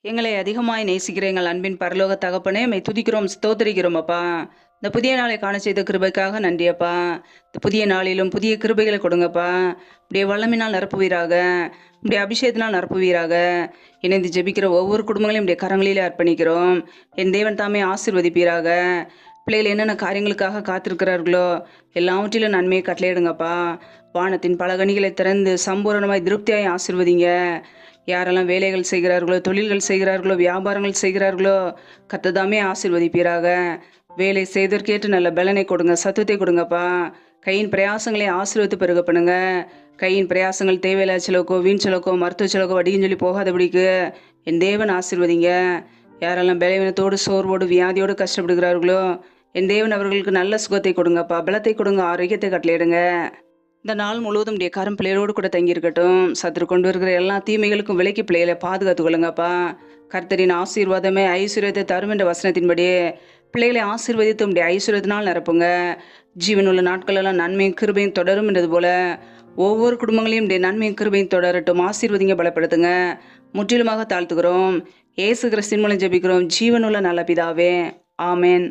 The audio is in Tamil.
எங்களை அதிகமாய் நேசிக்கிற எங்கள் அன்பின் பரலோக தகப்பனே, உம்மை துதிக்கிறோம், ஸ்தோத்திரிக்கிறோம் அப்பா. இந்த புதிய நாளை காண செய்த கிருபைக்காக நன்றி அப்பா. இந்த புதிய நாளிலும் புதிய கிருபைகளை கொடுங்கப்பா. இப்படியே வல்லமினால் நிரப்புவீராக, இப்படியே அபிஷேகத்தினால் நிரப்புவீராக. இணைந்து ஜெபிக்கிற ஒவ்வொரு குடும்பங்களையும் இப்படியே கரங்களிலே அர்ப்பணிக்கிறோம். என் தேவன் தாமே ஆசீர்வதிப்பீராக. பிள்ளைகள் என்னென்ன காரியங்களுக்காக காத்திருக்கிறார்களோ எல்லாவற்றிலும் நன்மையை கட்டளையிடுங்கப்பா. வானத்தின் பலகணிகளை திறந்து சம்பூரணமாய் திருப்தியாய் ஆசீர்வதிங்க. யாரெல்லாம் வேலைகள் செய்கிறார்களோ, தொழில்கள் செய்கிறார்களோ, வியாபாரங்கள் செய்கிறார்களோ, கர்த்ததாமே ஆசீர்வதிப்பீராக. வேலை செய்தற்கேற்று நல்ல பலனை கொடுங்க, சத்துவத்தை கொடுங்கப்பா. கையின் பிரயாசங்களை ஆசீர்வதித்து பெருக பண்ணுங்க. கையின் பிரயாசங்கள் தேவையில்லா செலவுக்கோ, வீண் செலவுக்கோ, மருத்துவ செலவுக்கோ, வடின்னு சொல்லி போகாதபடிக்கு என் தேவன் ஆசீர்வதிங்க. யாரெல்லாம் பலவீனத்தோடு, சோர்வோடு, வியாதியோடு கஷ்டப்படுகிறார்களோ, என் தேவன் அவர்களுக்கு நல்ல சுகத்தை கொடுங்கப்பா, பலத்தை கொடுங்க, ஆரோக்கியத்தை கட்டளையிடுங்க. இந்த நாள் முழுவதும் உடைய கரம் பிள்ளைகளோடு கூட தங்கியிருக்கட்டும். சத்துரு கொண்டு வருகிற எல்லா தீமைகளுக்கும் விலைக்கு பிள்ளைகளை பாதுகாத்து கொள்ளுங்கப்பா. கர்த்தரின் ஆசீர்வாதமே ஐஸ்வர்யத்தை தரும் என்ற வசனத்தின்படி பிள்ளைகளை ஆசீர்வதித்து உடைய ஐஸ்வர்யத்தினால் நிரப்புங்க. ஜீவனுள்ள நாட்களெல்லாம் நன்மையும் கிருபையும் தொடரும் என்றது போல ஒவ்வொரு குடும்பங்களையும் உடைய நன்மையும் கிருபையும் தொடரட்டும். ஆசீர்வதிங்க, பலப்படுத்துங்க. முற்றிலுமாக தாழ்த்துகிறோம். இயேசு கிறிஸ்துவின் மூலம் ஜெபிக்கிறோம், ஜீவனுள்ள நல்ல பிதாவே, ஆமேன்.